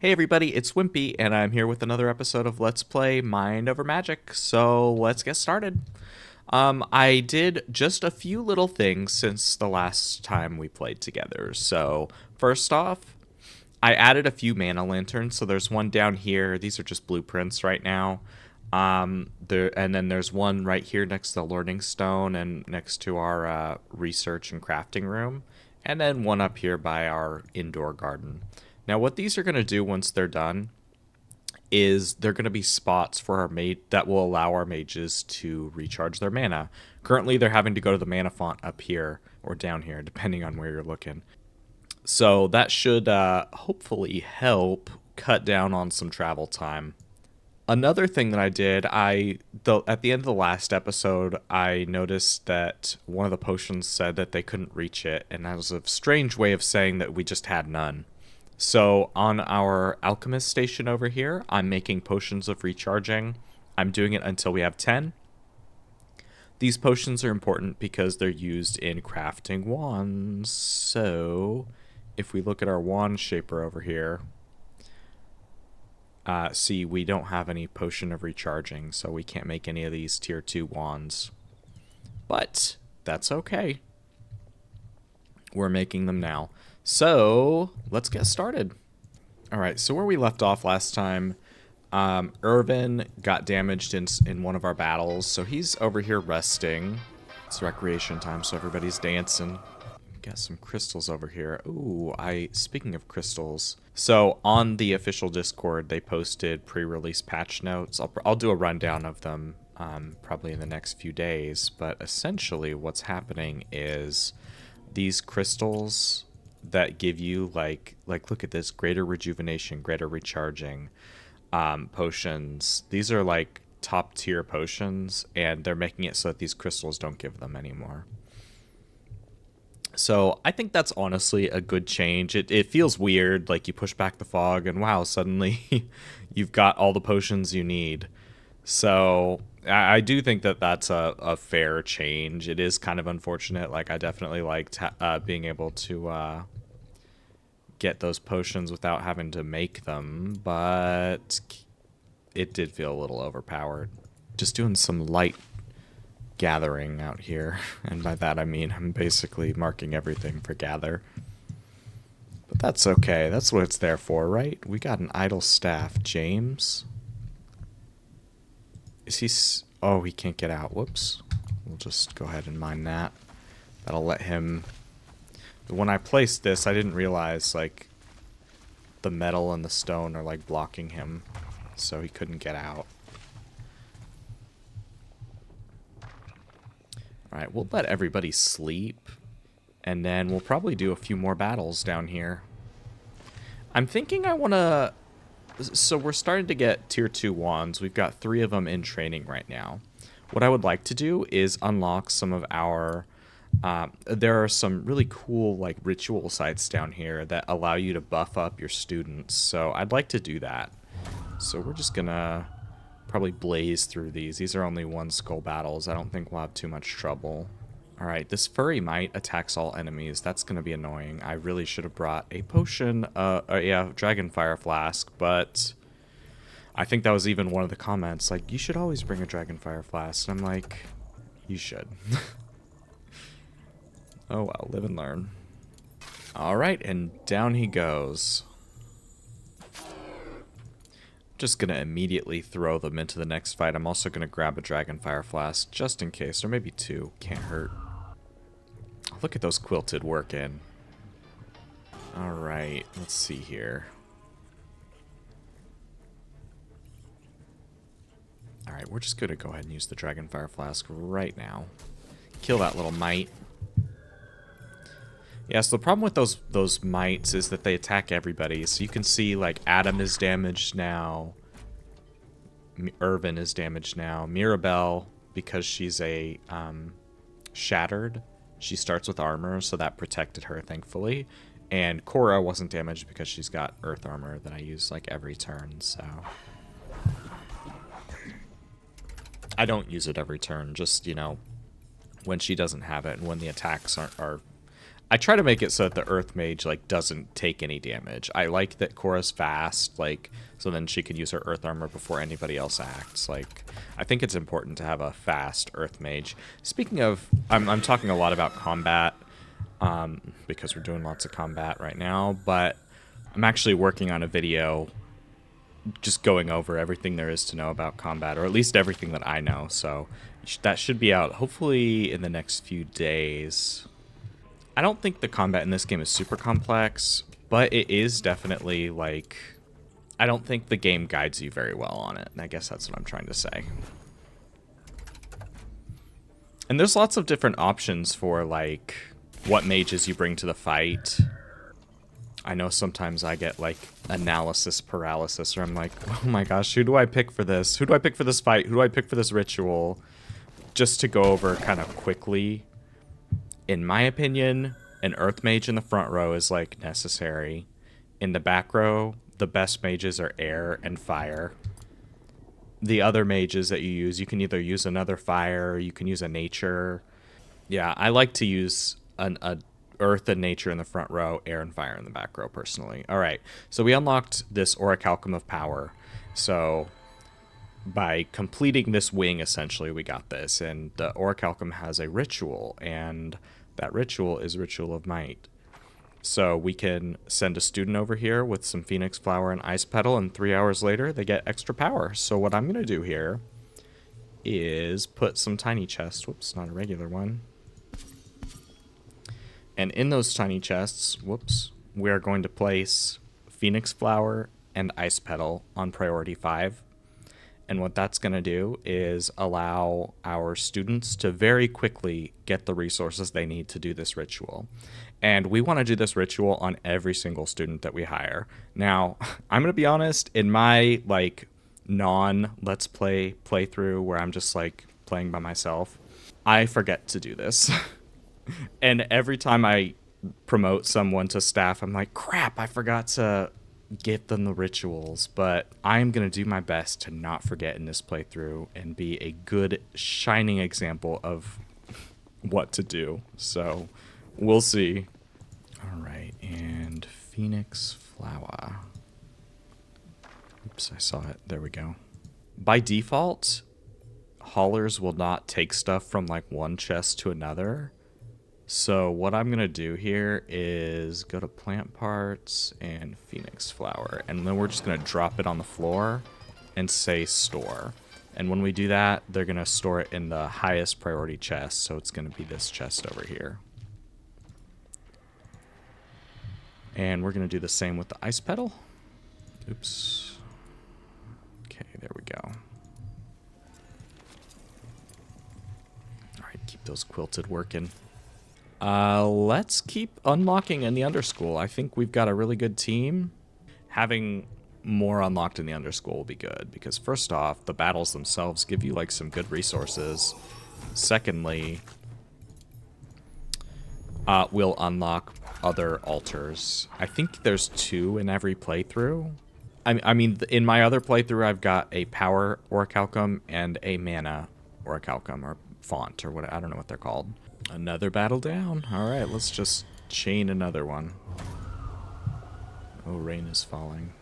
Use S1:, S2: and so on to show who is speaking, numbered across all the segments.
S1: Hey everybody, it's Wimpy, and I'm here with another episode of Let's Play Mind Over Magic. So let's get started. I did just a few little things since the last time we played together. So first off, I added a few mana lanterns. So there's one down here. These are just blueprints right now. And then there's one right here next to the learning stone and next to our research and crafting room, and then one up here by our indoor garden. Now, what these are going to do once they're done is they're going to be spots for our mage that will allow our mages to recharge their mana. Currently, they're having to go to the mana font up here or down here, depending on where you're looking. So that should hopefully help cut down on some travel time. Another thing that I did, at the end of the last episode, I noticed that one of the potions said that they couldn't reach it, and that was a strange way of saying that we just had none. So on our alchemist station over here, I'm making potions of recharging. I'm doing it until we have 10. These potions are important because they're used in crafting wands. So if we look at our wand shaper over here, see, we don't have any potion of recharging, so we can't make any of these tier 2 wands. But that's okay. We're making them now. So let's get started. All right, so where we left off last time, Irvin got damaged in one of our battles, so he's over here resting. It's recreation time, so everybody's dancing. Got some crystals over here. Ooh, speaking of crystals, so on the official Discord, they posted pre-release patch notes. I'll do a rundown of them probably in the next few days, but essentially what's happening is these crystals that give you like look at this, greater rejuvenation, greater recharging potions. These are like top tier potions, and they're making it so that these crystals don't give them anymore. So I think that's honestly a good change. It feels weird, like you push back the fog and wow, suddenly you've got all the potions you need. So I do think that that's a fair change. It is kind of unfortunate. Like, I definitely liked being able to get those potions without having to make them, but it did feel a little overpowered. Just doing some light gathering out here, and by that I mean I'm basically marking everything for gather. But that's okay. That's what it's there for, right? We got an idle staff. James? Is he... Oh, he can't get out. Whoops. We'll just go ahead and mine that. That'll let him... When I placed this, I didn't realize, like, the metal and the stone are, like, blocking him, so he couldn't get out. Alright, we'll let everybody sleep, and then we'll probably do a few more battles down here. I'm thinking I want to... So we're starting to get tier 2 wands. We've got 3 of them in training right now. What I would like to do is unlock some of our... there are some really cool like ritual sites down here that allow you to buff up your students. So I'd like to do that. So we're just gonna probably blaze through these. These are only 1 skull battles. I don't think we'll have too much trouble. Alright, this furry mite attacks all enemies. That's going to be annoying. I really should have brought a potion, Dragonfire Flask, but I think that was even one of the comments, like, you should always bring a Dragonfire Flask. And I'm like, you should. Oh well, live and learn. Alright, and down he goes. Just going to immediately throw them into the next fight. I'm also going to grab a Dragonfire Flask, just in case, or maybe 2. Can't hurt. Look at those quilted working. Alright, let's see here. Alright, we're just going to go ahead and use the Dragonfire Flask right now. Kill that little mite. Yeah, so the problem with those mites is that they attack everybody. So you can see, like, Adam is damaged now. Irvin is damaged now. Mirabelle, because she's a shattered, she starts with armor, so that protected her, thankfully. And Kora wasn't damaged because she's got earth armor that I use, like, every turn, so... I don't use it every turn, just, you know, when she doesn't have it and when the attacks are I try to make it so that the Earth Mage, like, doesn't take any damage. I like that Kora's fast, like, so then she can use her Earth Armor before anybody else acts. Like, I think it's important to have a fast Earth Mage. Speaking of, I'm talking a lot about combat, because we're doing lots of combat right now, but I'm actually working on a video just going over everything there is to know about combat, or at least everything that I know, so that should be out hopefully in the next few days. I don't think the combat in this game is super complex, but it is definitely, like, I don't think the game guides you very well on it, and I guess that's what I'm trying to say. And there's lots of different options for, like, what mages you bring to the fight. I know sometimes I get, like, analysis paralysis, where I'm like, oh my gosh, who do I pick for this? Who do I pick for this fight? Who do I pick for this ritual? Just to go over kind of quickly, in my opinion, an Earth Mage in the front row is, like, necessary. In the back row, the best mages are air and fire. The other mages that you can either use another fire, or you can use a nature. Yeah, I like to use a earth and nature in the front row, air and fire in the back row, personally. All right, so we unlocked this Oraculum of Power. So by completing this wing, essentially, we got this. And the Oraculum has a ritual, and that ritual is Ritual of Might. So we can send a student over here with some Phoenix Flower and Ice Petal, and 3 hours later, they get extra power. So what I'm going to do here is put some tiny chests. Whoops, not a regular one. And in those tiny chests, whoops, we are going to place Phoenix Flower and Ice Petal on priority 5. And what that's going to do is allow our students to very quickly get the resources they need to do this ritual. And we want to do this ritual on every single student that we hire. Now, I'm going to be honest, in my, like, non-Let's Play playthrough where I'm just, like, playing by myself, I forget to do this. And every time I promote someone to staff, I'm like, crap, I forgot to get them the rituals. But I'm going to do my best to not forget in this playthrough and be a good, shining example of what to do. So we'll see. All right, and Phoenix Flower. Oops, I saw it. There we go. By default, haulers will not take stuff from, like, one chest to another. So what I'm going to do here is go to plant parts and Phoenix Flower. And then we're just going to drop it on the floor and say store. And when we do that, they're going to store it in the highest priority chest. So it's going to be this chest over here. And we're going to do the same with the Ice Petal. Oops. Okay, there we go. All right, keep those quilted working. Let's keep unlocking in the Underschool. I think we've got a really good team. Having more unlocked in the Underschool will be good, because first off, the battles themselves give you, like, some good resources. Secondly, we'll unlock other altars. I think there's 2 in every playthrough. I mean, in my other playthrough, I've got a power Oraculum and a mana Oraculum, or font, or what, I don't know what they're called. Another battle down. All right, let's just chain another one. Oh, rain is falling.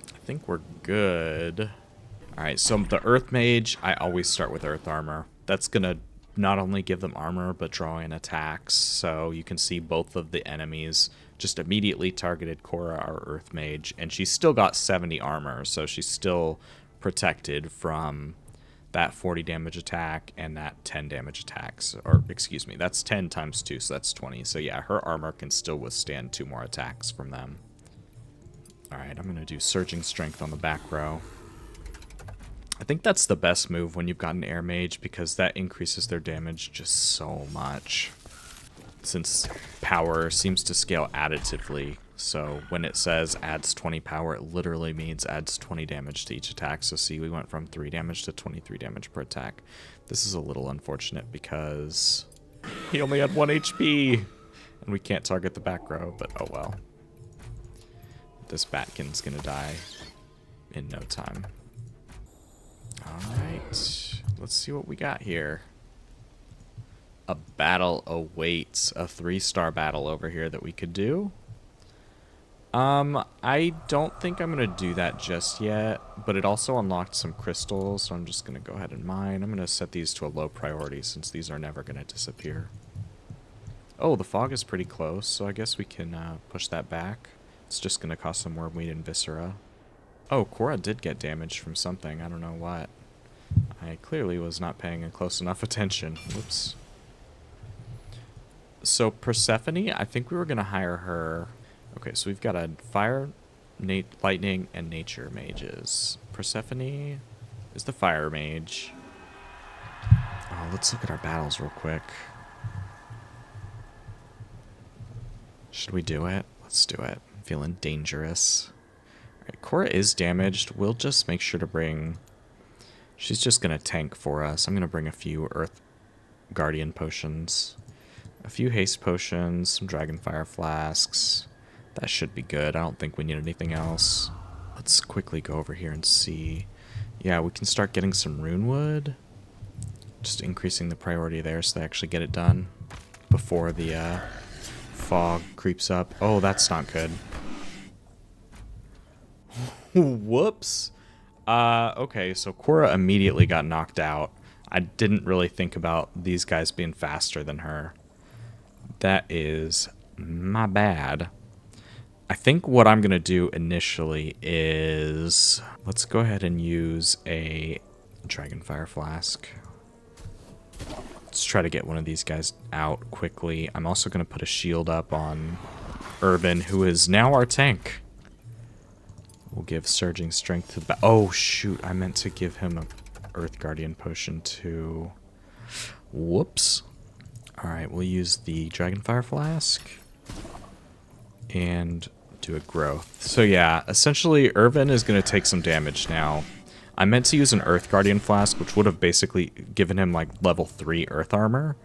S1: I think we're good. All right, so the Earth Mage, I always start with Earth Armor. That's going to not only give them armor, but draw in attacks. So you can see both of the enemies just immediately targeted Kora, our Earth Mage, and she's still got 70 armor, so she's still protected from that 40 damage attack and that 10 damage attacks. Or, excuse me, that's 10 times 2, so that's 20. So yeah, her armor can still withstand 2 more attacks from them. Alright, I'm going to do Surging Strength on the back row. I think that's the best move when you've got an Air Mage, because that increases their damage just so much. Since power seems to scale additively, so when it says adds 20 power, it literally means adds 20 damage to each attack. So see, we went from 3 damage to 23 damage per attack. This is a little unfortunate because he only had 1 HP, and we can't target the back row, but oh well. This Batkin's gonna die in no time. Alright, let's see what we got here. A battle awaits. A 3-star battle over here that we could do. I don't think I'm going to do that just yet, but it also unlocked some crystals, so I'm just going to go ahead and mine. I'm going to set these to a low priority since these are never going to disappear. Oh, the fog is pretty close, so I guess we can push that back. It's just going to cost some wormweed and viscera. Oh, Kora did get damaged from something. I don't know what. I clearly was not paying a close enough attention. Whoops. So Persephone, I think we were going to hire her. Okay, so we've got a fire, lightning, and nature mages. Persephone is the fire mage. Oh, let's look at our battles real quick. Should we do it? Let's do it. I'm feeling dangerous. Alright, Kora is damaged. We'll just make sure to bring... She's just going to tank for us. I'm going to bring a few Earth Guardian potions. A few haste potions, some Dragonfire flasks. That should be good. I don't think we need anything else. Let's quickly go over here and see. Yeah, we can start getting some rune wood. Just increasing the priority there so they actually get it done before the fog creeps up. Oh, that's not good. Whoops. Okay, so Kora immediately got knocked out. I didn't really think about these guys being faster than her. That is my bad. I think what I'm going to do initially is... Let's go ahead and use a Dragonfire flask. Let's try to get one of these guys out quickly. I'm also going to put a shield up on Urban, who is now our tank. We'll give Surging Strength to the... Oh, shoot. I meant to give him a Earth Guardian potion too. Whoops. Alright, we'll use the Dragonfire flask. And do a growth. So yeah, essentially Irvin is going to take some damage now. I meant to use an Earth Guardian flask, which would have basically given him like level 3 Earth armor,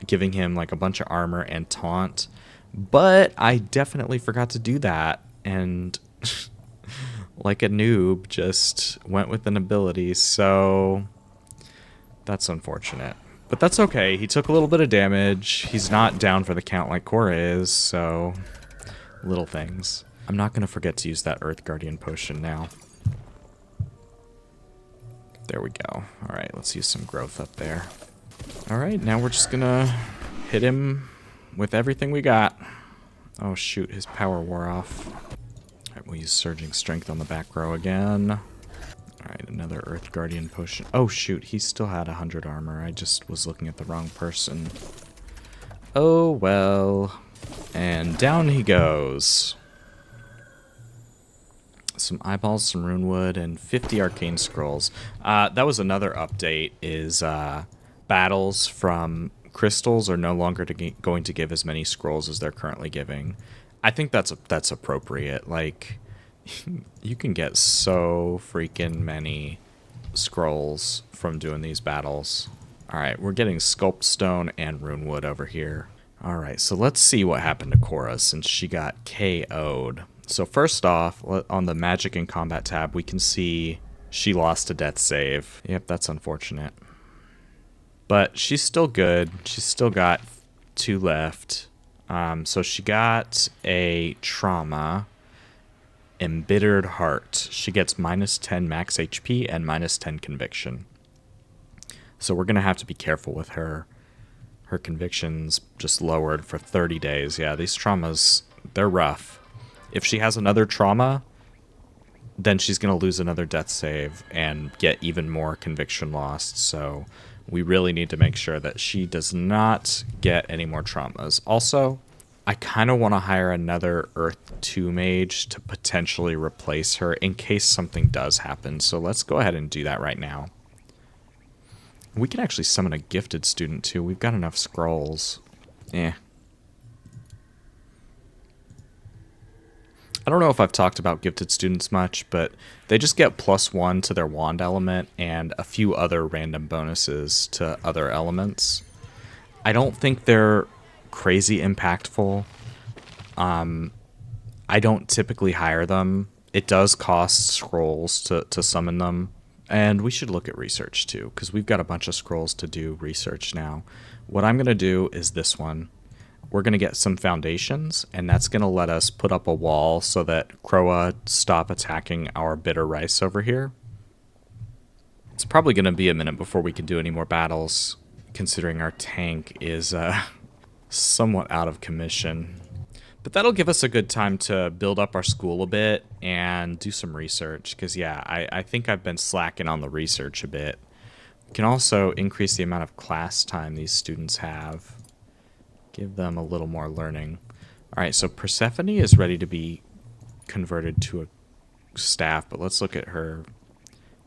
S1: giving him like a bunch of armor and taunt. But I definitely forgot to do that, and like a noob, just went with an ability, so that's unfortunate. But that's okay, he took a little bit of damage. He's not down for the count like Kora is, so... Little things. I'm not going to forget to use that Earth Guardian potion now. There we go. Alright, let's use some growth up there. Alright, now we're just going to hit him with everything we got. Oh shoot, his power wore off. Alright, we'll use Surging Strength on the back row again. Alright, another Earth Guardian potion. Oh shoot, he still had 100 armor. I just was looking at the wrong person. Oh well... And down he goes. Some eyeballs, some rune wood, and 50 arcane scrolls. That was another update, is battles from crystals are no longer going to give as many scrolls as they're currently giving. I think that's appropriate. Like, you can get so freaking many scrolls from doing these battles. Alright, we're getting sculpt stone and rune wood over here. Alright, so let's see what happened to Kora since she got KO'd. So first off, on the Magic and Combat tab, we can see she lost a death save. Yep, that's unfortunate. But she's still good. She's still got 2 left. So she got a trauma, Embittered Heart. She gets -10 max HP and -10 conviction. So we're going to have to be careful with her. Her conviction's just lowered for 30 days. Yeah, these traumas, they're rough. If she has another trauma, then she's going to lose another death save and get even more conviction lost. So we really need to make sure that she does not get any more traumas. Also, I kind of want to hire another Earth 2 mage to potentially replace her in case something does happen. So let's go ahead and do that right now. We can actually summon a gifted student too. We've got enough scrolls. I don't know if I've talked about gifted students much, but they just get +1 to their wand element and a few other random bonuses to other elements. I don't think they're crazy impactful. I don't typically hire them. It does cost scrolls to summon them. And we should look at research too, because we've got a bunch of scrolls to do research now. What I'm going to do is this one. We're going to get some foundations, and that's going to let us put up a wall so that Kora stop attacking our bitter rice over here. It's probably going to be a minute before we can do any more battles, considering our tank is somewhat out of commission. But that'll give us a good time to build up our school a bit and do some research, because yeah, I think I've been slacking on the research a bit. We can also increase the amount of class time these students have. Give them a little more learning. All right, so Persephone is ready to be converted to a staff, but let's look at her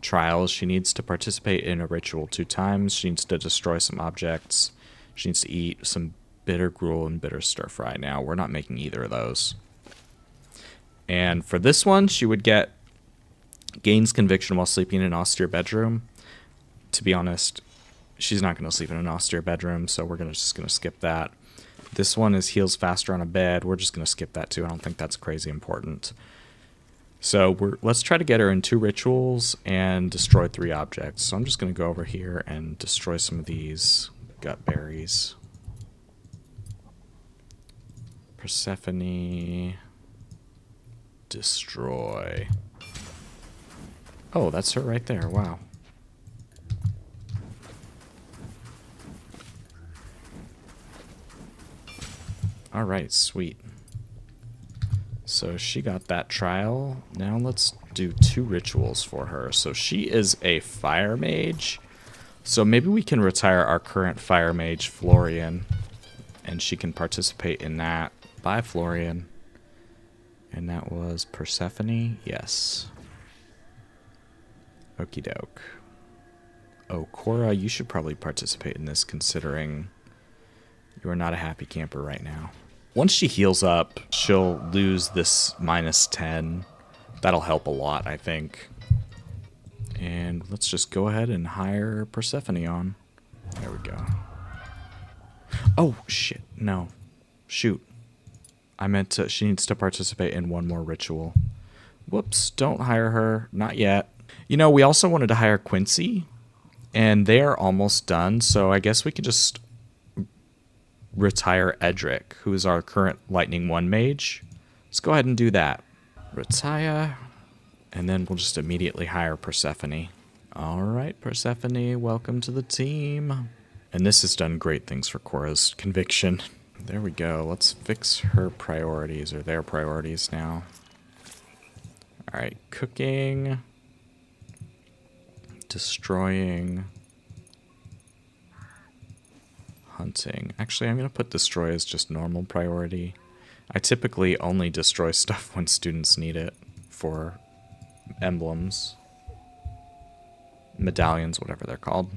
S1: trials. She needs to participate in a ritual 2 times. She needs to destroy some objects. She needs to eat some bitter gruel and bitter stir fry. Now, we're not making either of those. And for this one, she would get gains conviction while sleeping in an austere bedroom. To be honest, she's not going to sleep in an austere bedroom, so we're just going to skip that. This one is heals faster on a bed. We're just going to skip that too. I don't think that's crazy important. So let's try to get her in 2 rituals and destroy 3 objects. So I'm just going to go over here and destroy some of these gut berries. Persephone. Destroy. Oh, that's her right there. Wow. All right, sweet. So she got that trial. Now let's do 2 rituals for her. So she is a fire mage. So maybe we can retire our current fire mage, Florian, and she can participate in that. Bye, Florian. And that was Persephone? Yes. Okie doke. Oh, Kora, you should probably participate in this, considering you are not a happy camper right now. Once she heals up, she'll lose this -10. That'll help a lot, I think. And let's just go ahead and hire Persephone on. There we go. Oh, shit. No. Shoot. I meant to... She needs to participate in 1 more ritual. Whoops. Don't hire her. Not yet. You know, we also wanted to hire Quincy, and they are almost done, so I guess we can just retire Edric, who is our current Lightning 1 mage. Let's go ahead and do that. Retire, and then we'll just immediately hire Persephone. All right, Persephone, welcome to the team. And this has done great things for Kora's conviction. There we go. Let's fix her priorities, or their priorities now. All right, cooking, destroying, hunting. Actually, I'm going to put destroy as just normal priority. I typically only destroy stuff when students need it for emblems, medallions, whatever they're called.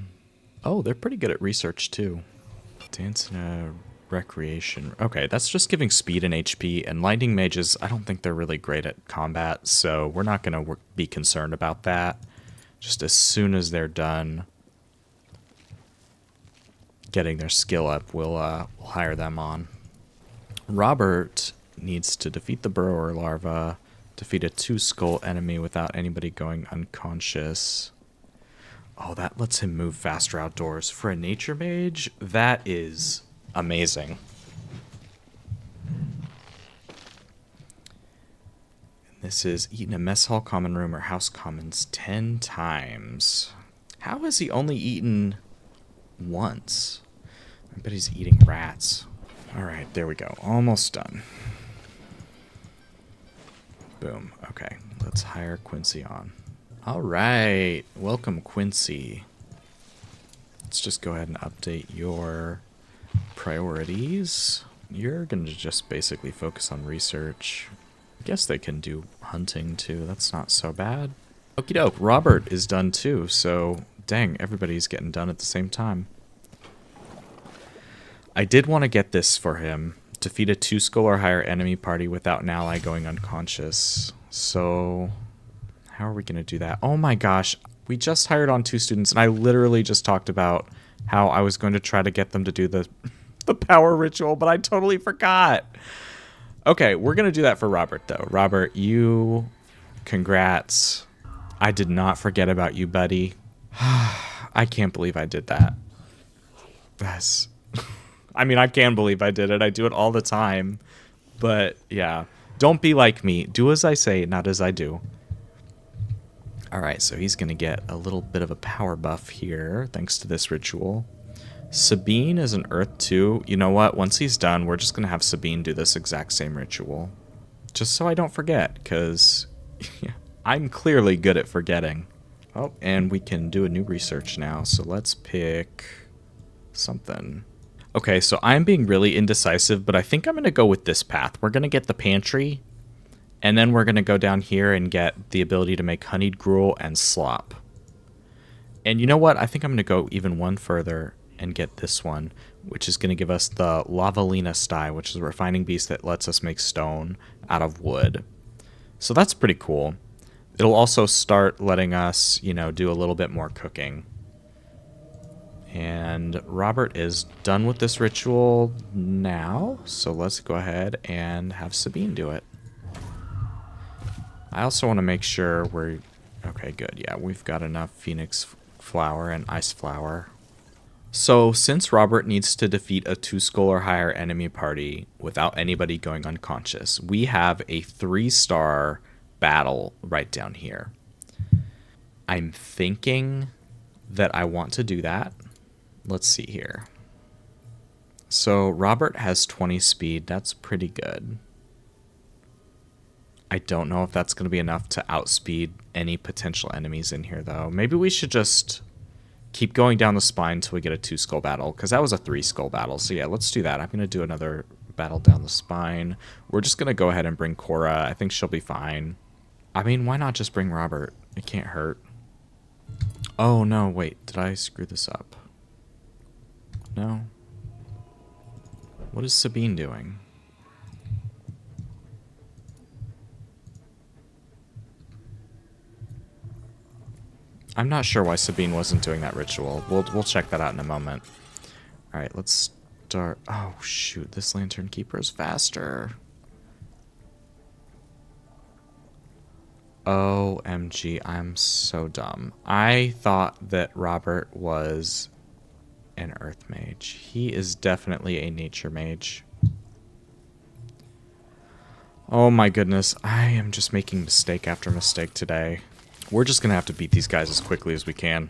S1: Oh, they're pretty good at research too. Dance in a recreation. Okay, that's just giving speed and HP, and lightning mages, I don't think they're really great at combat, so we're not going to be concerned about that. Just as soon as they're done getting their skill up, we'll hire them on. Robert needs to defeat the Burrower Larva, defeat a 2-skull enemy without anybody going unconscious. Oh, that lets him move faster outdoors. For a nature mage, that is amazing. And this is eat in a mess hall, common room, or house commons 10 times. How has he only eaten once? I bet he's eating rats. All right, there we go. Almost done. Boom. Okay, let's hire Quincy on. All right, welcome Quincy. Let's just go ahead and update your priorities. You're going to just basically focus on research. I guess they can do hunting too. That's not so bad. Okie doke. Robert is done too, so dang, everybody's getting done at the same time. I did want to get this for him. Defeat a 2-skull or higher enemy party without an ally going unconscious. So how are we going to do that? Oh my gosh. We just hired on 2 students, and I literally just talked about how I was going to try to get them to do the power ritual, but I totally forgot. Okay, we're going to do that for Robert, though. Robert, congrats. I did not forget about you, buddy. I can't believe I did that. That's... I mean, I can believe I did it. I do it all the time. But, yeah. Don't be like me. Do as I say, not as I do. Alright, so he's going to get a little bit of a power buff here, thanks to this ritual. Sabine is an Earth 2. You know what? Once he's done, we're just going to have Sabine do this exact same ritual. Just so I don't forget, because I'm clearly good at forgetting. Oh, and we can do a new research now, so let's pick something. Okay, so I'm being really indecisive, but I think I'm going to go with this path. We're going to get the pantry, and then we're going to go down here and get the ability to make honeyed gruel and slop. And you know what? I think I'm going to go even one further and get this one, which is going to give us the Lavalina sty, which is a refining beast that lets us make stone out of wood. So that's pretty cool. It'll also start letting us, you know, do a little bit more cooking. And Robert is done with this ritual now, so let's go ahead and have Sabine do it. I also want to make sure we're... Okay, good. Yeah, we've got enough Phoenix flower and ice flower. So, since Robert needs to defeat a 2-skull or higher enemy party without anybody going unconscious, we have a 3-star battle right down here. I'm thinking that I want to do that. Let's see here. So, Robert has 20 speed. That's pretty good. I don't know if that's going to be enough to outspeed any potential enemies in here, though. Maybe we should just keep going down the spine until we get a 2-skull battle, because that was a 3-skull battle. So yeah, let's do that. I'm going to do another battle down the spine. We're just going to go ahead and bring Kora. I think she'll be fine. I mean, why not just bring Robert? It can't hurt. Oh, no, wait. Did I screw this up? No. What is Sabine doing? I'm not sure why Sabine wasn't doing that ritual. We'll check that out in a moment. Alright, let's start... Oh, shoot. This Lantern Keeper is faster. OMG, I'm so dumb. I thought that Robert was an Earth Mage. He is definitely a Nature Mage. Oh my goodness, I am just making mistake after mistake today. We're just going to have to beat these guys as quickly as we can.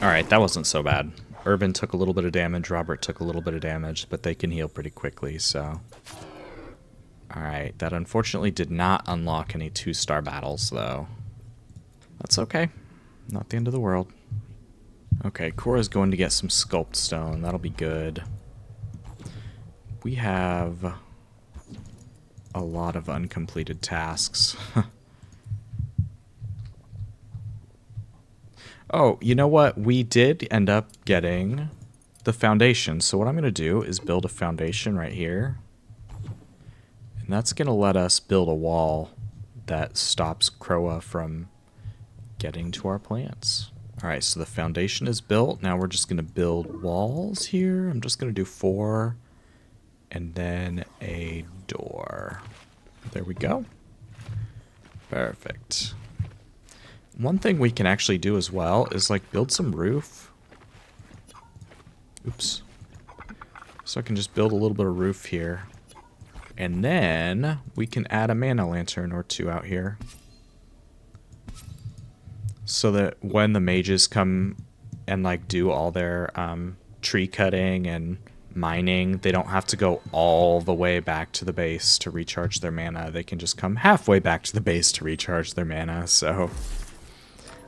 S1: Alright, that wasn't so bad. Urban took a little bit of damage, Robert took a little bit of damage, but they can heal pretty quickly, so... Alright, that unfortunately did not unlock any 2-star battles, though. That's okay. Not the end of the world. Okay, Kora's going to get some Sculpt Stone. That'll be good. We have a lot of uncompleted tasks. Oh, you know what? We did end up getting the foundation. So what I'm going to do is build a foundation right here. And that's going to let us build a wall that stops Kora from getting to our plants. Alright, so the foundation is built. Now we're just going to build walls here. I'm just going to do 4 and then a door. There we go. Perfect. One thing we can actually do as well is like build some roof. Oops. So I can just build a little bit of roof here. And then we can add a mana lantern or 2 out here. So that when the mages come and like do all their tree cutting and mining, they don't have to go all the way back to the base to recharge their mana. They can just come halfway back to the base to recharge their mana. So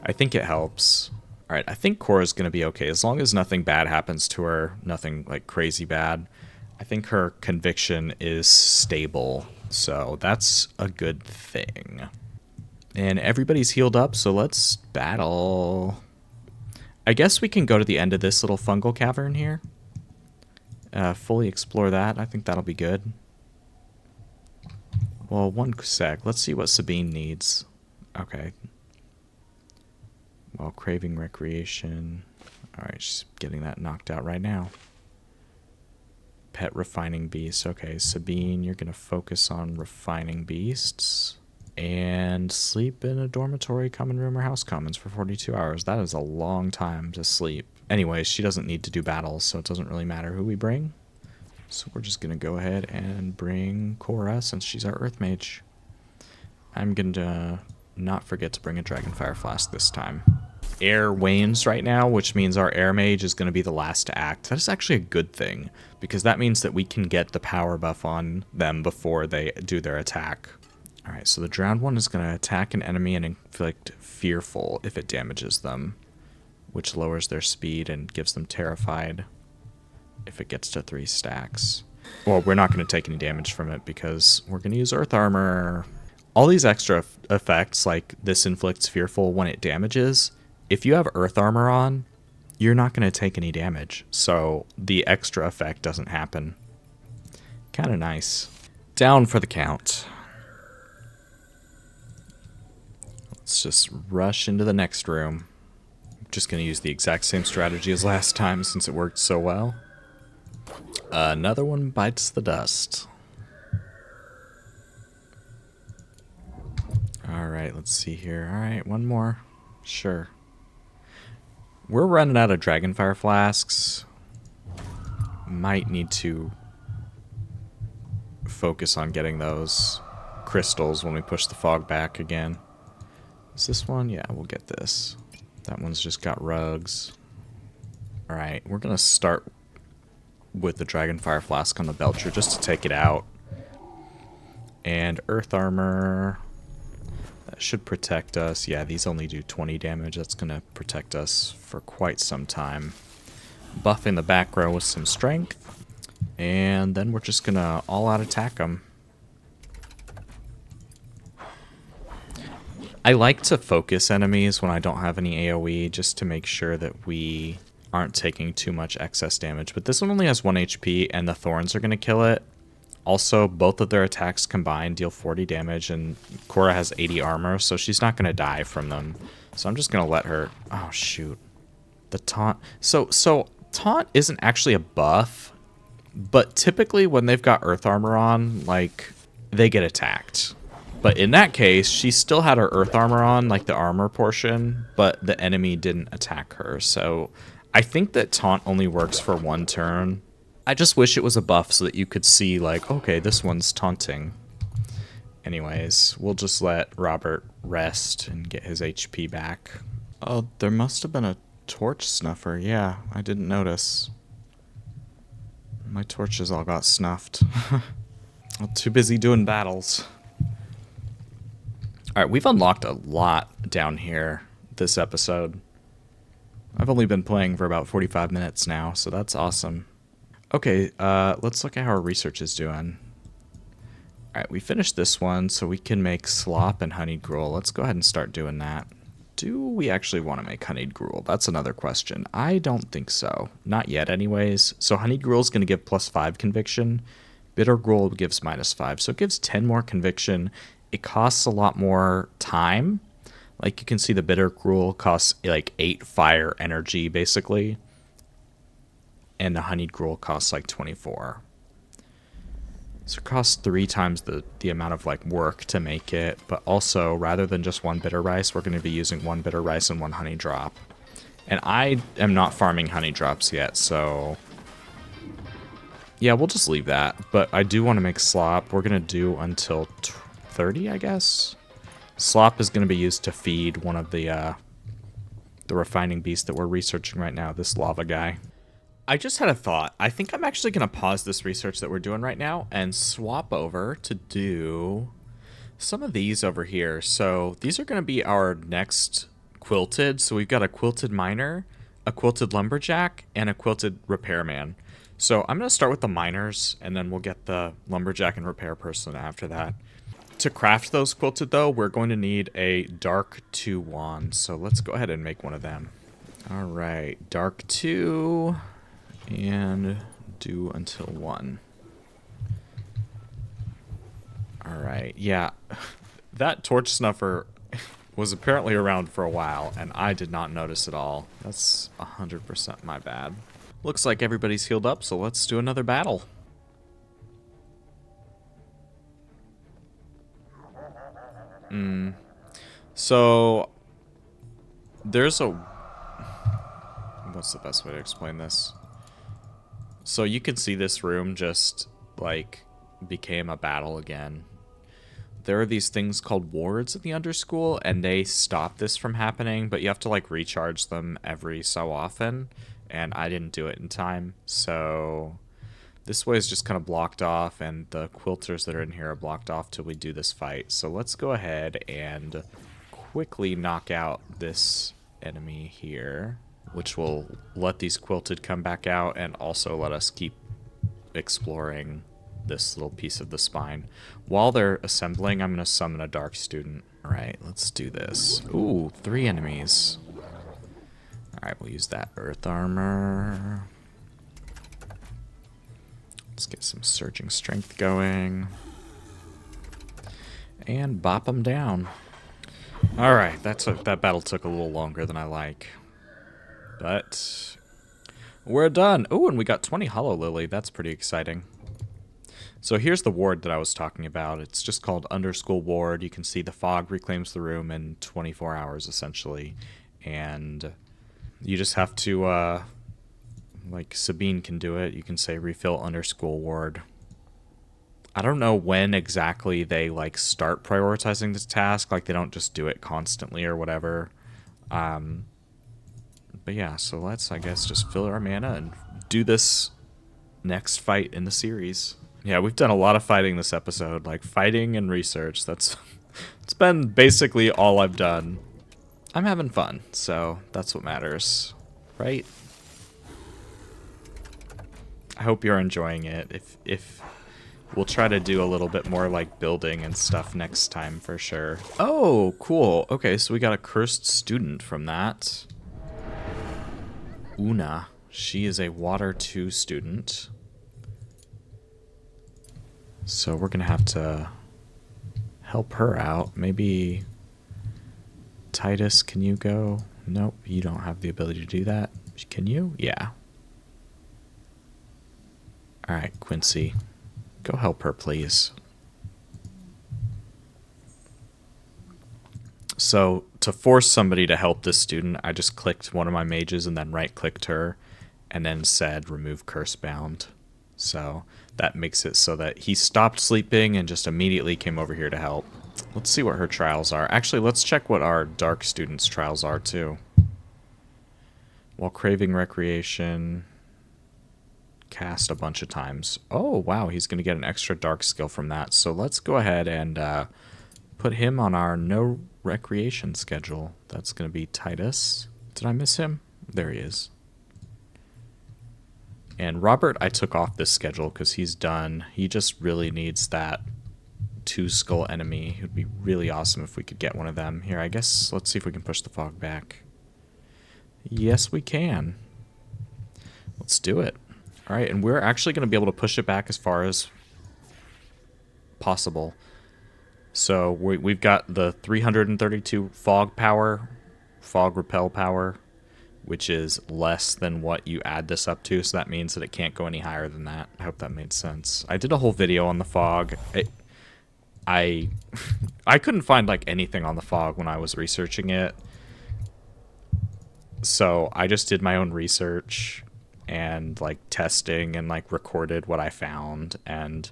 S1: I think it helps. Alright, I think Kora's going to be okay. As long as nothing bad happens to her, nothing like crazy bad, I think her conviction is stable. So that's a good thing. And everybody's healed up, so let's battle. I guess we can go to the end of this little fungal cavern here. Fully explore that. I think that'll be good. Well, one sec. Let's see what Sabine needs. Okay. While craving recreation. Alright, she's getting that knocked out right now. Pet refining beast. Okay, Sabine, you're going to focus on refining beasts. And sleep in a dormitory, common room, or house commons for 42 hours. That is a long time to sleep. Anyways, she doesn't need to do battles, so it doesn't really matter who we bring. So we're just going to go ahead and bring Kora since she's our Earth Mage. I'm going to not forget to bring a Dragonfire Flask this time. Air wanes right now, which means our Air Mage is going to be the last to act. That is actually a good thing, because that means that we can get the power buff on them before they do their attack. Alright, so the drowned one is going to attack an enemy and inflict Fearful if it damages them, which lowers their speed and gives them Terrified if it gets to 3 stacks. Well, we're not going to take any damage from it because we're going to use Earth Armor. All these extra effects, like this inflicts Fearful when it damages, if you have Earth Armor on, you're not going to take any damage, so the extra effect doesn't happen. Kind of nice. Down for the count. Let's just rush into the next room. I'm just going to use the exact same strategy as last time since it worked so well. Another one bites the dust. Alright, let's see here. Alright, one more. Sure. We're running out of Dragonfire Flasks. Might need to focus on getting those crystals when we push the fog back again. Is this one? Yeah, we'll get this. That one's just got rugs. Alright, we're going to start with the Dragonfire Flask on the Belcher just to take it out. And Earth Armor. That should protect us. Yeah, these only do 20 damage. That's going to protect us for quite some time. Buffing the back row with some strength. And then we're just going to all-out attack them. I like to focus enemies when I don't have any AoE just to make sure that we aren't taking too much excess damage. But this one only has 1 HP and the Thorns are going to kill it. Also, both of their attacks combined deal 40 damage and Kora has 80 armor, so she's not going to die from them. So I'm just going to let her... Oh, shoot. The taunt... So taunt isn't actually a buff, but typically when they've got Earth Armor on, like, they get attacked. But in that case, she still had her Earth Armor on, like the armor portion, but the enemy didn't attack her. So I think that taunt only works for 1 turn. I just wish it was a buff so that you could see, like, okay, this one's taunting. Anyways, we'll just let Robert rest and get his HP back. Oh, there must have been a torch snuffer. Yeah, I didn't notice. My torches all got snuffed. I'm too busy doing battles. Alright, we've unlocked a lot down here this episode. I've only been playing for about 45 minutes now, so that's awesome. Okay, let's look at how our research is doing. Alright, we finished this one, so we can make slop and honeyed gruel. Let's go ahead and start doing that. Do we actually want to make honeyed gruel? That's another question. I don't think so. Not yet, anyways. So honeyed gruel is going to give +5 conviction. Bitter gruel gives -5, so it gives 10 more conviction. It costs a lot more time. Like, you can see the bitter gruel costs, like, 8 fire energy, basically. And the honeyed gruel costs, like, 24. So it costs 3 times the amount of, like, work to make it. But also, rather than just 1 bitter rice, we're going to be using 1 bitter rice and 1 honey drop. And I am not farming honey drops yet, so... yeah, we'll just leave that. But I do want to make slop. We're going to do until 30, I guess. Slop is going to be used to feed one of the refining beasts that we're researching right now, this lava guy. I just had a thought. I think I'm actually going to pause this research that we're doing right now and swap over to do some of these over here. So these are going to be our next quilted. So we've got a quilted miner, a quilted lumberjack, and a quilted repairman. So I'm going to start with the miners, and then we'll get the lumberjack and repair person after that. To craft those quilted, though, we're going to need a dark 2 wand. So let's go ahead and make one of them. All right, dark 2, and do until 1. All right, yeah, that torch snuffer was apparently around for a while, and I did not notice at all. That's 100% my bad. Looks like everybody's healed up, so let's do another battle. So there's a... What's the best way to explain this? So you can see this room just, like, became a battle again. There are these things called wards at the Underschool, and they stop this from happening, but you have to, like, recharge them every so often, and I didn't do it in time, so this way is just kind of blocked off, and the quilters that are in here are blocked off till we do this fight. So let's go ahead and quickly knock out this enemy here, which will let these quilted come back out and also let us keep exploring this little piece of the spine. While they're assembling, I'm going to summon a dark student. All right, let's do this. Ooh, 3 enemies. All right, we'll use that earth armor. Let's get some surging strength going. And bop them down. All right, that battle took a little longer than I like. But we're done. Ooh, and we got 20 Hollow Lily. That's pretty exciting. So here's the ward that I was talking about. It's just called Underschool Ward. You can see the fog reclaims the room in 24 hours, essentially. And you just have to, like Sabine can do it. You can say refill Underschool Ward. I don't know when exactly they, like, start prioritizing this task. Like, they don't just do it constantly or whatever. But yeah, so let's, I guess, just fill our mana and do this next fight in the series. Yeah, we've done a lot of fighting this episode, like fighting and research. It's been basically all I've done. I'm having fun, so that's what matters, right? I hope you're enjoying it. If we'll try to do a little bit more like building and stuff next time for sure. Oh, cool. Okay, so we got a cursed student from that. Una. She is a Water 2 student. So we're going to have to help her out. Maybe Titus, can you go? Nope, you don't have the ability to do that. Can you? Yeah. Alright, Quincy. Go help her, please. So to force somebody to help this student, I just clicked one of my mages and then right-clicked her and then said remove curse bound. So that makes it so that he stopped sleeping and just immediately came over here to help. Let's see what her trials are. Actually, let's check what our dark student's trials are too. While craving recreation, cast a bunch of times. Oh, wow, he's going to get an extra dark skill from that. So let's go ahead and put him on our no recreation schedule. That's going to be Titus. Did I miss him? There he is. And Robert, I took off this schedule because he's done. He just really needs that 2-skull enemy. It would be really awesome if we could get one of them. Here, I guess, let's see if we can push the fog back. Yes, we can. Let's do it. All right, and we're actually going to be able to push it back as far as possible. So we've got the 332 fog power, fog repel power, which is less than what you add this up to, so that means that it can't go any higher than that. I hope that made sense. I did a whole video on the fog. I couldn't find like anything on the fog when I was researching it, so I just did my own research and like testing and like recorded what I found. And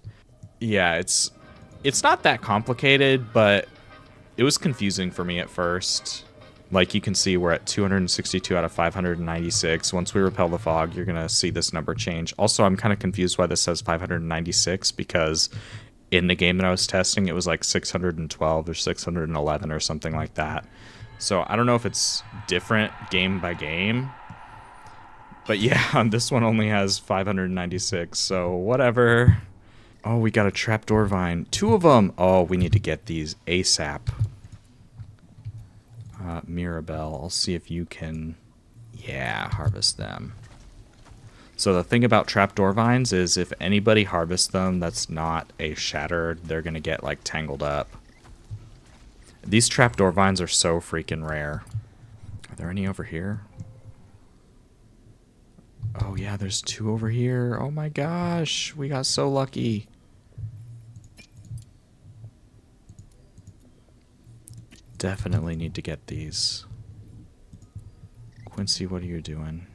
S1: yeah, it's not that complicated, but it was confusing for me at first. Like you can see, we're at 262 out of 596. Once we repel the fog, you're going to see this number change. Also, I'm kind of confused why this says 596, because in the game that I was testing, it was like 612 or 611 or something like that. So I don't know if it's different game by game. But yeah, this one only has 596, so whatever. Oh, we got a Trapdoor Vine. 2 of them. Oh, we need to get these ASAP. Mirabelle, I'll see if you can, yeah, harvest them. So the thing about Trapdoor Vines is if anybody harvests them that's not a shattered, they're going to get, like, tangled up. These Trapdoor Vines are so freaking rare. Are there any over here? Oh, yeah, there's 2 over here. Oh, my gosh. We got so lucky. definitely need to get these. Quincy, what are you doing?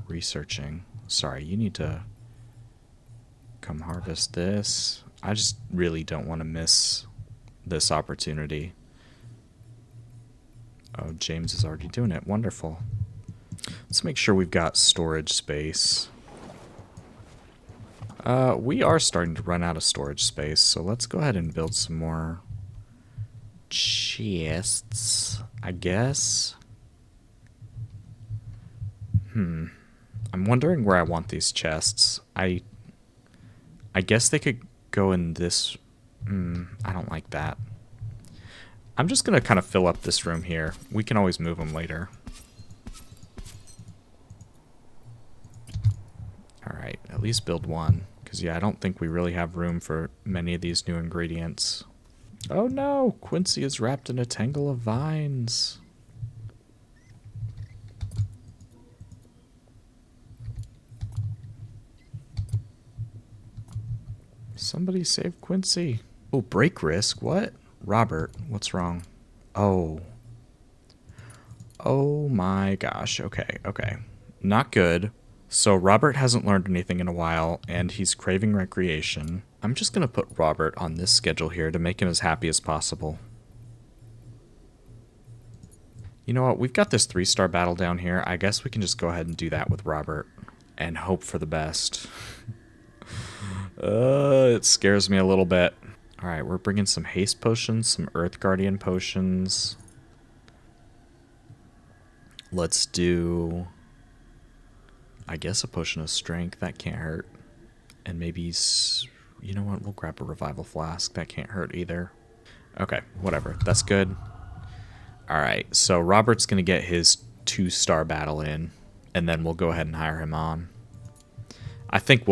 S1: Researching. Sorry, you need to come harvest this. I just really don't want to miss this opportunity. Oh, James is already doing it. Wonderful. Let's make sure we've got storage space. We are starting to run out of storage space, so let's go ahead and build some more chests, I guess. I'm wondering where I want these chests. I guess they could go in this... I don't like that. I'm just going to kind of fill up this room here. We can always move them later. Alright, at least build one. Because, yeah, I don't think we really have room for many of these new ingredients. Oh no! Quincy is wrapped in a tangle of vines. Somebody save Quincy. Oh, break risk? What? Robert, what's wrong? Oh. Oh my gosh. Okay, okay. Not good. So Robert hasn't learned anything in a while, and he's craving recreation. I'm just going to put Robert on this schedule here to make him as happy as possible. You know what? We've got this 3-star battle down here. I guess we can just go ahead and do that with Robert and hope for the best. It scares me a little bit. Alright, we're bringing some haste potions, some Earth Guardian potions. Let's do, I guess, a potion of strength. That can't hurt. And maybe, you know what? We'll grab a revival flask. That can't hurt either. Okay, whatever. That's good. Alright, so Robert's going to get his 2-star battle in, and then we'll go ahead and hire him on. I think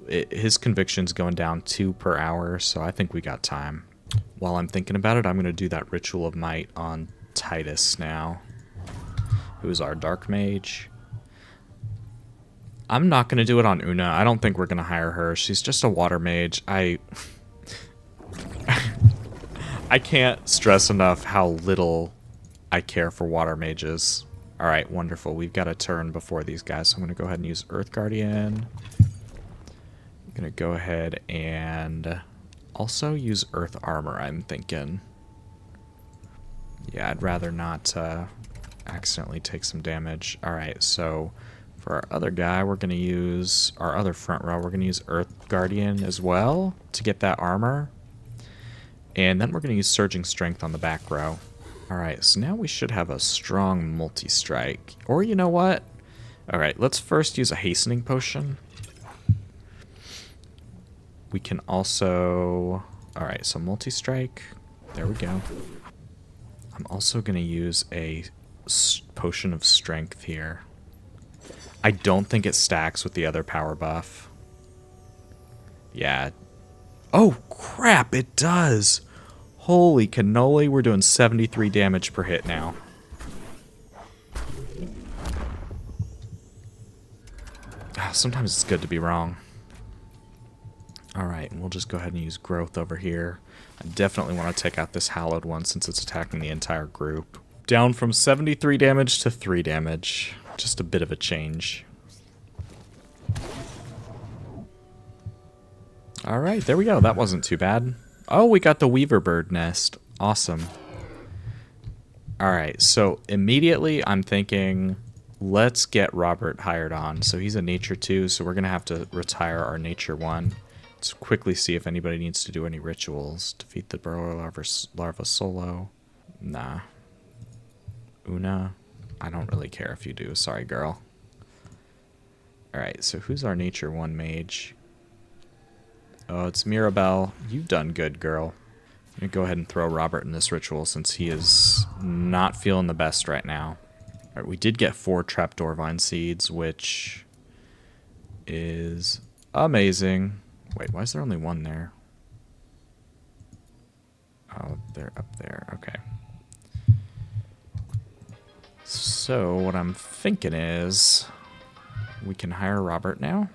S1: his conviction's going down 2 per hour, so I think we got time. While I'm thinking about it, I'm going to do that Ritual of Might on Titus now, who's our Dark Mage. I'm not going to do it on Una. I don't think we're going to hire her. She's just a water mage. I can't stress enough how little I care for water mages. Alright, wonderful. We've got a turn before these guys, so I'm going to go ahead and use Earth Guardian. I'm going to go ahead and also use Earth Armor, I'm thinking. Yeah, I'd rather not accidentally take some damage. Alright, so for our other guy, we're going to use, our other front row, we're going to use Earth Guardian as well to get that armor. And then we're going to use Surging Strength on the back row. Alright, so now we should have a strong multi-strike. Or you know what? Alright, let's first use a Hastening Potion. We can also... Alright, so multi-strike. There we go. I'm also going to use a Potion of Strength here. I don't think it stacks with the other power buff. Yeah. Oh, crap, it does! Holy cannoli, we're doing 73 damage per hit now. Sometimes it's good to be wrong. Alright, and we'll just go ahead and use Growth over here. I definitely want to take out this Hallowed one since it's attacking the entire group. Down from 73 damage to 3 damage. Just a bit of a change. Alright, there we go. That wasn't too bad. Oh, we got the Weaver Bird nest. Awesome. Alright, so immediately I'm thinking, let's get Robert hired on. So he's a Nature 2, so we're going to have to retire our Nature 1. Let's quickly see if anybody needs to do any rituals. Defeat the Burrower Larva solo. Nah. Una. I don't really care if you do. Sorry, girl. Alright, so who's our Nature 1 mage? Oh, it's Mirabelle. You've done good, girl. I'm going to go ahead and throw Robert in this ritual since he is not feeling the best right now. Alright, we did get 4 Trapdoor Vine seeds, which is amazing. Wait, why is there only 1 there? Oh, they're up there. Okay. So, what I'm thinking is we can hire Robert now.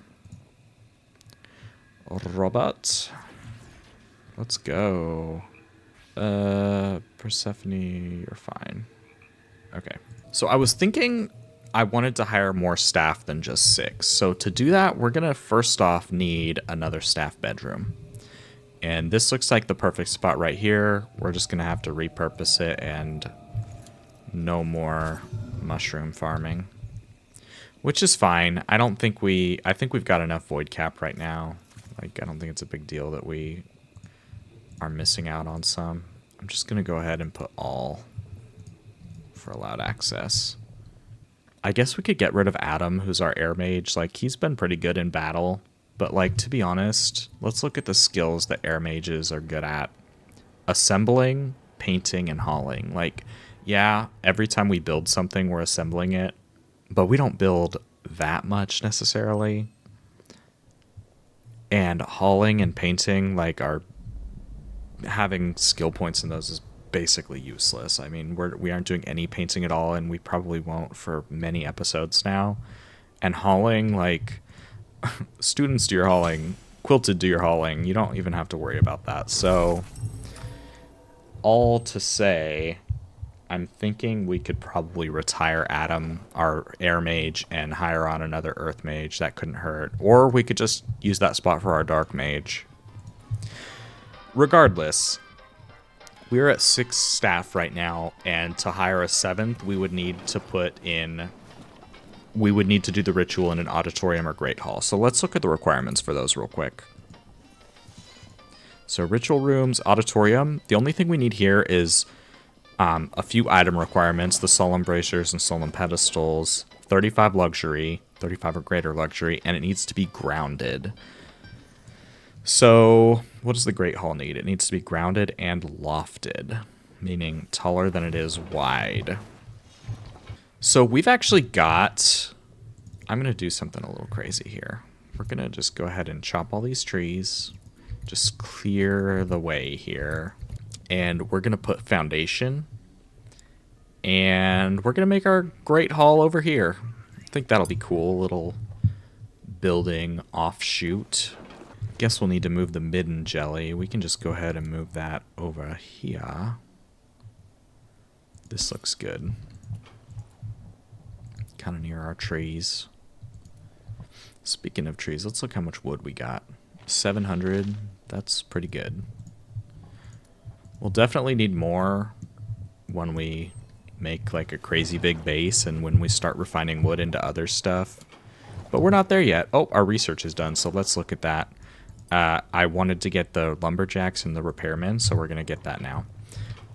S1: Robot. Let's go. Persephone, you're fine. Okay. So I was thinking I wanted to hire more staff than just 6. So to do that, we're going to first off need another staff bedroom. And this looks like the perfect spot right here. We're just going to have to repurpose it and no more mushroom farming. Which is fine. I think we've got enough void cap right now. Like, I don't think it's a big deal that we are missing out on some. I'm just going to go ahead and put all for allowed access. I guess we could get rid of Adam, who's our air mage. Like, he's been pretty good in battle. But, like, to be honest, let's look at the skills that air mages are good at. Assembling, painting, and hauling. Like, yeah, every time we build something, we're assembling it. But we don't build that much necessarily. And hauling and painting, like, are having skill points in those is basically useless. I mean, we aren't doing any painting at all, and we probably won't for many episodes now. And hauling, like, students do your hauling, quilted do your hauling. You don't even have to worry about that. So, all to say, I'm thinking we could probably retire Adam, our air mage, and hire on another earth mage. That couldn't hurt. Or we could just use that spot for our dark mage. Regardless, we're at 6 staff right now, and to hire a 7th, we would need to do the ritual in an auditorium or great hall. So let's look at the requirements for those real quick. So ritual rooms, auditorium. The only thing we need here is a few item requirements, the solemn braziers and solemn pedestals, 35 luxury, 35 or greater luxury, and it needs to be grounded. So what does the Great Hall need? It needs to be grounded and lofted, meaning taller than it is wide. So we've actually got... I'm going to do something a little crazy here. We're going to just go ahead and chop all these trees. Just clear the way here. And we're going to put foundation. And we're going to make our Great Hall over here. I think that'll be cool. Little building offshoot. Guess we'll need to move the midden jelly. We can just go ahead and move that over here. This looks good. Kind of near our trees. Speaking of trees, let's look how much wood we got. 700. That's pretty good. We'll definitely need more when we make like a crazy big base and when we start refining wood into other stuff. But we're not there yet. Oh, our research is done, so let's look at that. I wanted to get the lumberjacks and the repairmen, so we're going to get that now.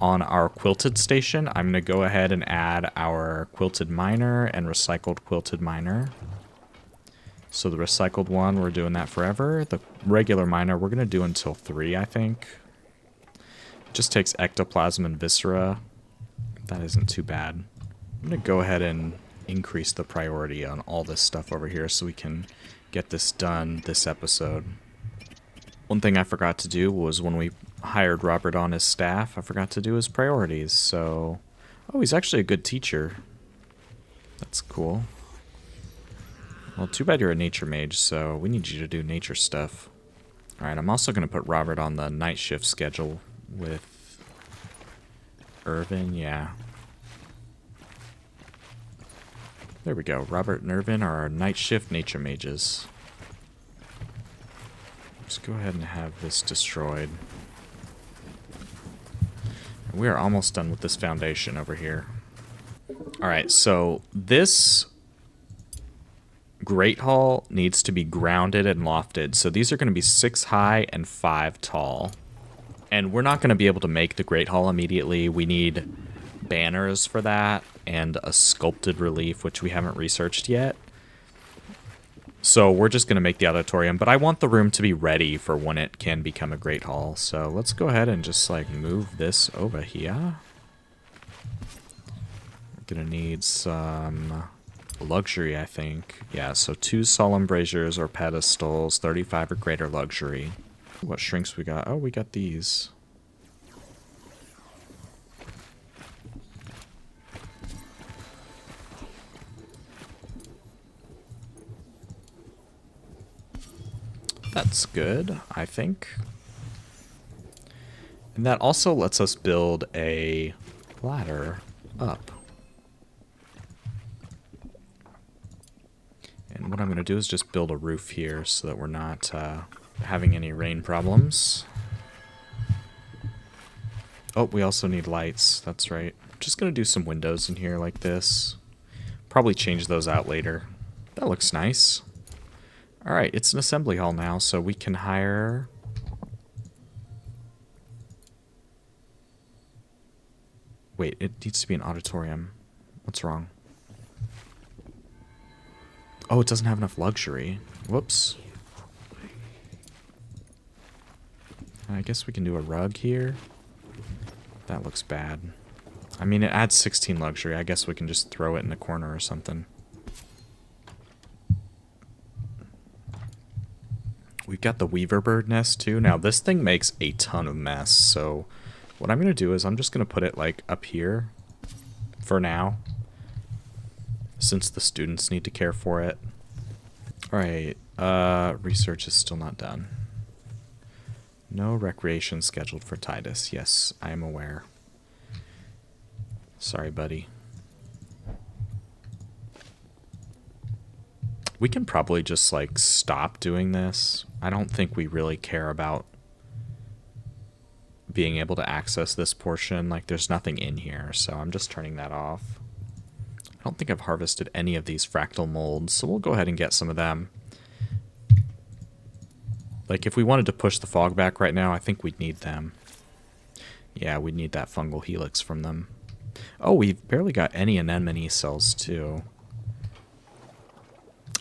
S1: On our quilted station, I'm going to go ahead and add our quilted miner and recycled quilted miner. So the recycled one, we're doing that forever. The regular miner, we're going to do until 3, I think. It just takes ectoplasm and viscera. That isn't too bad. I'm going to go ahead and increase the priority on all this stuff over here so we can get this done this episode. One thing I forgot to do was when we hired Robert on his staff, I forgot to do his priorities, so... Oh, he's actually a good teacher. That's cool. Well, too bad you're a nature mage, so we need you to do nature stuff. Alright, I'm also going to put Robert on the night shift schedule with Irvin, yeah. There we go. Robert and Irvin are our night shift nature mages. Let's go ahead and have this destroyed. We are almost done with this foundation over here. Alright, so this Great Hall needs to be grounded and lofted. So these are going to be 6 high and 5 tall. And we're not going to be able to make the Great Hall immediately. We need banners for that and a sculpted relief, which we haven't researched yet. So we're just going to make the auditorium, but I want the room to be ready for when it can become a Great Hall. So let's go ahead and just like move this over here. We're going to need some luxury, I think. Yeah, so 2 solemn braziers or pedestals, 35 or greater luxury. What shrinks we got? Oh, we got these. That's good, I think. And that also lets us build a ladder up. And what I'm going to do is just build a roof here so that we're not having any rain problems. Oh, we also need lights. That's right. Just going to do some windows in here like this. Probably change those out later. That looks nice. Alright, it's an assembly hall now, so we can hire... Wait, it needs to be an auditorium. What's wrong? Oh, it doesn't have enough luxury. Whoops. I guess we can do a rug here. That looks bad. I mean, it adds 16 luxury. I guess we can just throw it in the corner or something. We've got the weaver bird nest too. Now, this thing makes a ton of mess, so what I'm going to do is I'm just going to put it like up here for now, since the students need to care for it. Alright, research is still not done. No recreation scheduled for Titus. Yes, I am aware. Sorry, buddy. We can probably just, like, stop doing this. I don't think we really care about being able to access this portion. Like, there's nothing in here, so I'm just turning that off. I don't think I've harvested any of these fractal molds, so we'll go ahead and get some of them. Like, if we wanted to push the fog back right now, I think we'd need them. Yeah, we'd need that fungal helix from them. Oh, we've barely got any anemone cells, too.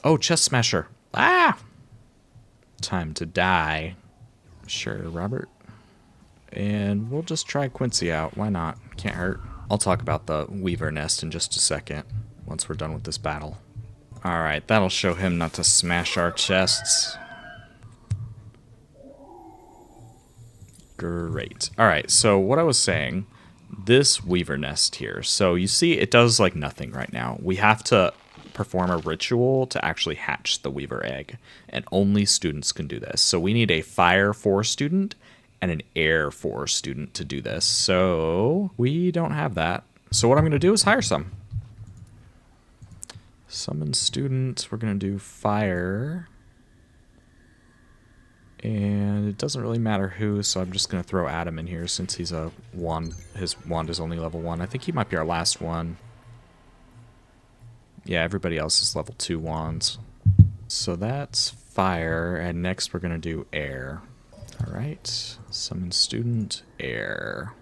S1: Oh, chest smasher. Ah! Time to die. Sure, Robert. And we'll just try Quincy out. Why not? Can't hurt. I'll talk about the weaver nest in just a second, once we're done with this battle. Alright, that'll show him not to smash our chests. Great. Alright, so what I was saying, this weaver nest here. So you see it does like nothing right now. We have to perform a ritual to actually hatch the weaver egg, and only students can do this. So we need a fire 4 student and an air 4 student to do this. So we don't have that. So what I'm going to do is hire some. Summon student. We're going to do fire. And it doesn't really matter who, so I'm just going to throw Adam in here since he's a wand. His wand is only level 1. I think he might be our last one. Yeah, everybody else is level 2 wands. So that's fire, and next we're going to do air. Alright, summon student, air.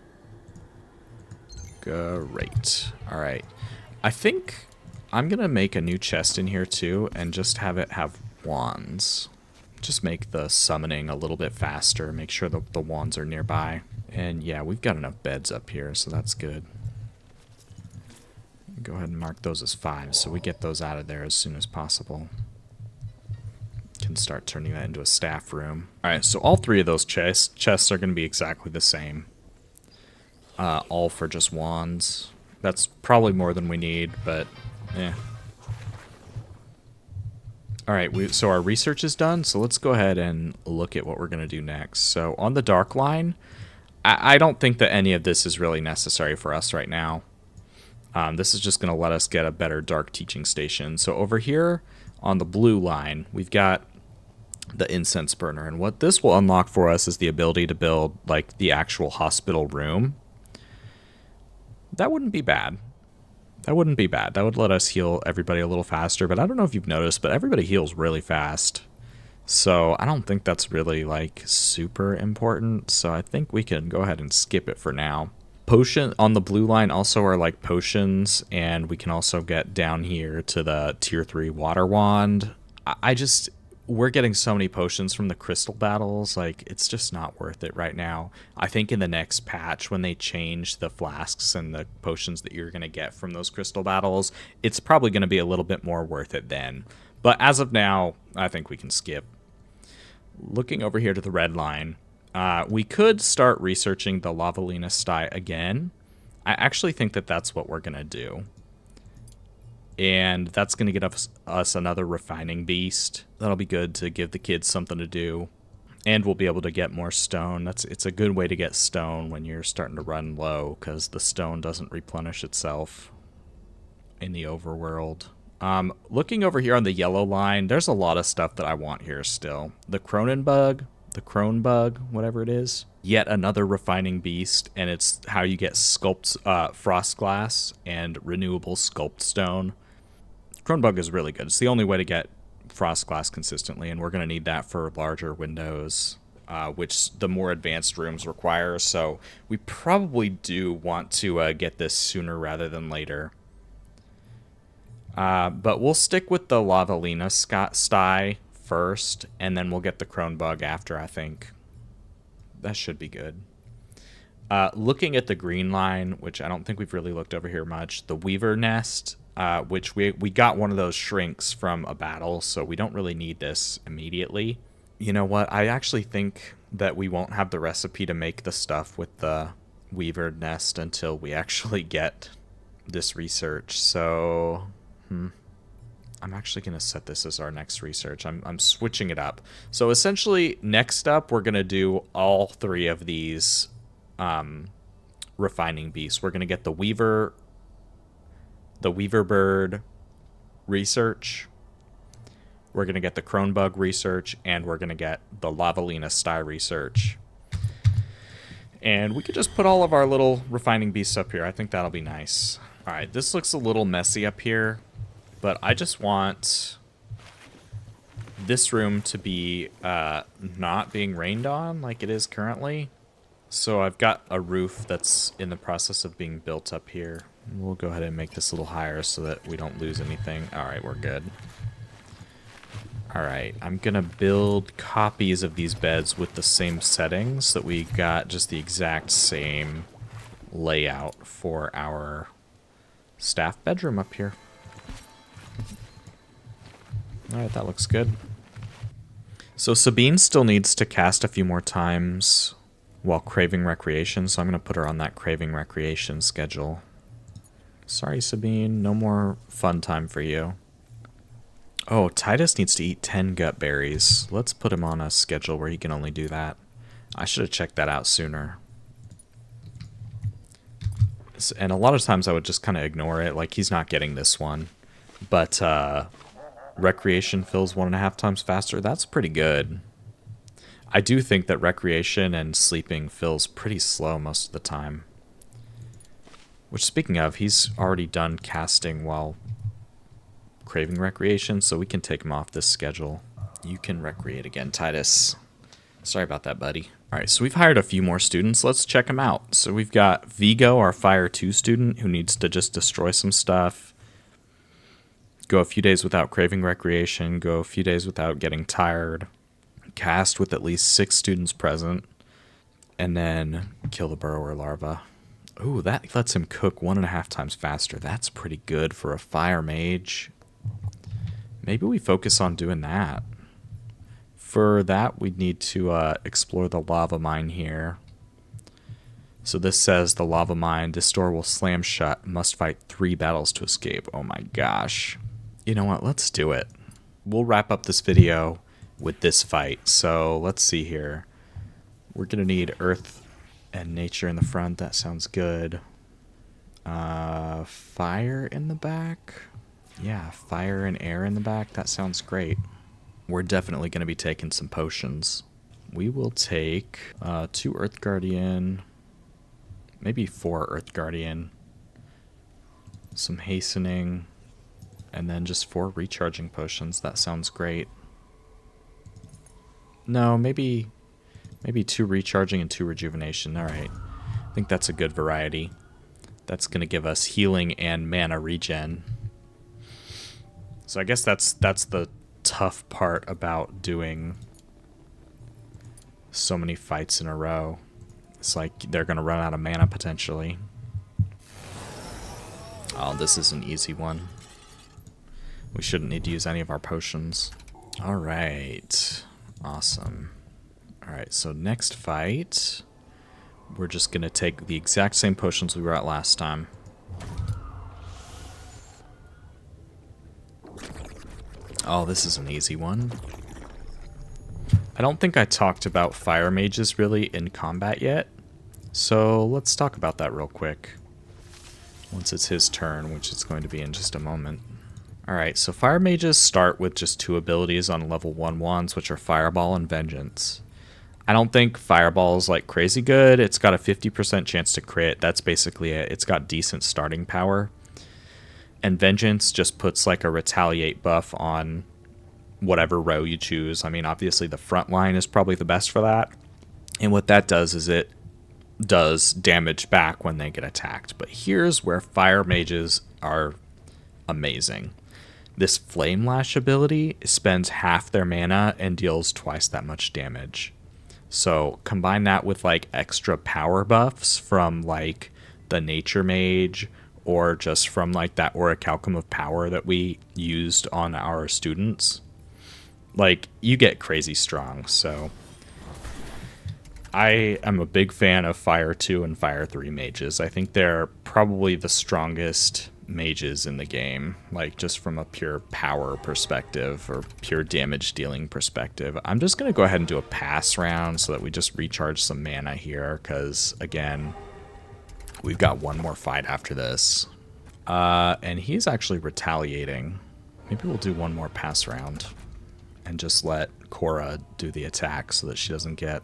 S1: Great. Alright, I think I'm going to make a new chest in here too, and just have it have wands. Just make the summoning a little bit faster, make sure the wands are nearby. And yeah, we've got enough beds up here, so that's good. Go ahead and mark those as 5, so we get those out of there as soon as possible. Can start turning that into a staff room. Alright, so all 3 of those chests are going to be exactly the same. All for just wands. That's probably more than we need, but yeah. Alright, so our research is done, so let's go ahead and look at what we're going to do next. So on the dark line, I don't think that any of this is really necessary for us right now. This is just going to let us get a better dark teaching station. So over here on the blue line, we've got the incense burner. And what this will unlock for us is the ability to build like the actual hospital room. That wouldn't be bad. That wouldn't be bad. That would let us heal everybody a little faster. But I don't know if you've noticed, but everybody heals really fast. So I don't think that's really like super important. So I think we can go ahead and skip it for now. Potion on the blue line also are like potions, and we can also get down here to the tier 3 water wand. We're getting so many potions from the crystal battles, like it's just not worth it right now. I think in the next patch when they change the flasks and the potions that you're going to get from those crystal battles, it's probably going to be a little bit more worth it then. But as of now, I think we can skip. Looking over here to the red line, we could start researching the Lavalina sty again. I actually think that that's what we're going to do. And that's going to get us another refining beast. That'll be good to give the kids something to do. And we'll be able to get more stone. It's a good way to get stone when you're starting to run low, because the stone doesn't replenish itself in the overworld. Looking over here on the yellow line, there's a lot of stuff that I want here still. The Cronin bug, the Crone bug, whatever it is. Yet another refining beast, and it's how you get frost glass and renewable sculpt stone. Crone bug is really good. It's the only way to get frost glass consistently, and we're going to need that for larger windows, which the more advanced rooms require. So we probably do want to get this sooner rather than later. But we'll stick with the Lavalina sty first, and then we'll get the Crone bug after, I think. That should be good. Looking at the green line, which I don't think we've really looked over here much, the Weaver nest, which we got one of those shrinks from a battle, so we don't really need this immediately. You know what? I actually think that we won't have the recipe to make the stuff with the Weaver nest until we actually get this research, so... I'm actually going to set this as our next research. I'm switching it up. So essentially, next up, we're going to do all three of these refining beasts. We're going to get the Weaver bird research. We're going to get the Crone bug research, and we're going to get the Lavalina sty research. And we could just put all of our little refining beasts up here. I think that'll be nice. All right, this looks a little messy up here. But I just want this room to be not being rained on like it is currently. So I've got a roof that's in the process of being built up here. We'll go ahead and make this a little higher so that we don't lose anything. All right, we're good. All right, I'm going to build copies of these beds with the same settings so that we got just the exact same layout for our staff bedroom up here. Alright, that looks good. So Sabine still needs to cast a few more times while craving recreation, so I'm going to put her on that craving recreation schedule. Sorry, Sabine, no more fun time for you. Oh, Titus needs to eat 10 gut berries. Let's put him on a schedule where he can only do that. I should have checked that out sooner. And a lot of times I would just kind of ignore it, like he's not getting this one. But, recreation fills 1.5 times faster. That's pretty good. I do think that recreation and sleeping fills pretty slow most of the time. Which, speaking of, he's already done casting while craving recreation, so we can take him off this schedule. You can recreate again, Titus. Sorry about that, buddy. Alright, so we've hired a few more students. Let's check them out. So we've got Vigo, our Fire 2 student, who needs to just destroy some stuff. Go a few days without craving recreation, go a few days without getting tired, cast with at least 6 students present, and then kill the Burrower Larva. Ooh, that lets him cook 1.5 times faster. That's pretty good for a fire mage. Maybe we focus on doing that. For that, we'd need to explore the lava mine here. So this says the lava mine, this door will slam shut, must fight 3 battles to escape. Oh my gosh. You know what, let's do it. We'll wrap up this video with this fight. So let's see here. We're gonna need earth and nature in the front, that sounds good. Fire in the back? Yeah, fire and air in the back, that sounds great. We're definitely gonna be taking some potions. We will take 2 Earth Guardian, maybe 4 Earth Guardian, some hastening, and then just 4 recharging potions. That sounds great. No, maybe 2 recharging and 2 rejuvenation. All right. I think that's a good variety. That's going to give us healing and mana regen. So I guess that's the tough part about doing so many fights in a row. It's like they're going to run out of mana potentially. Oh, this is an easy one. We shouldn't need to use any of our potions. All right. Awesome. All right, so next fight, we're just going to take the exact same potions we were at last time. Oh, this is an easy one. I don't think I talked about fire mages really in combat yet, so let's talk about that real quick. Once it's his turn, which it's going to be in just a moment. Alright, so fire mages start with just 2 abilities on level 1 wands, which are Fireball and Vengeance. I don't think Fireball is like crazy good. It's got a 50% chance to crit. That's basically it. It's got decent starting power. And Vengeance just puts like a retaliate buff on whatever row you choose. I mean, obviously the front line is probably the best for that. And what that does is it does damage back when they get attacked. But here's where fire mages are amazing. This Flame Lash ability spends half their mana and deals twice that much damage. So combine that with like extra power buffs from like the Nature Mage or just from like that Oraculum of Power that we used on our students. Like, you get crazy strong, so I am a big fan of Fire 2 and Fire 3 mages. I think they're probably the strongest mages in the game, like just from a pure power perspective or pure damage dealing perspective. I'm just going to go ahead and do a pass round so that we just recharge some mana here, because again, we've got one more fight after this. And he's actually retaliating. Maybe we'll do one more pass round and just let Kora do the attack so that she doesn't get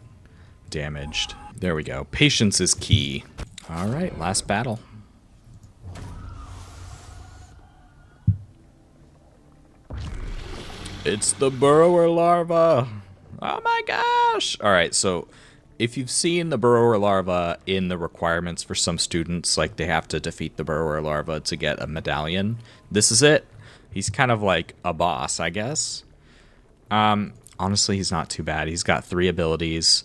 S1: damaged. There we go. Patience is key. All right, last battle. It's the Burrower Larva. Oh my gosh. All right, so if you've seen the Burrower Larva in the requirements for some students, like they have to defeat the Burrower Larva to get a medallion, this is it. He's kind of like a boss, I guess. Honestly, he's not too bad. He's got 3 abilities.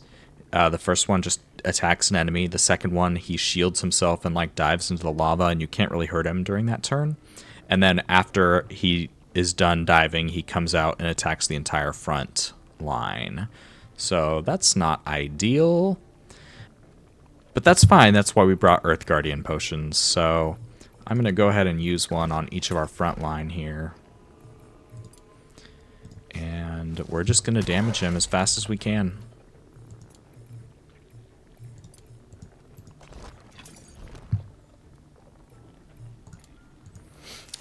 S1: The first one just attacks an enemy. The second one, he shields himself and like dives into the lava, and you can't really hurt him during that turn. And then after he is done diving, he comes out and attacks the entire front line. So that's not ideal, but that's fine. That's why we brought Earth Guardian potions. So I'm going to go ahead and use one on each of our front line here. And we're just going to damage him as fast as we can.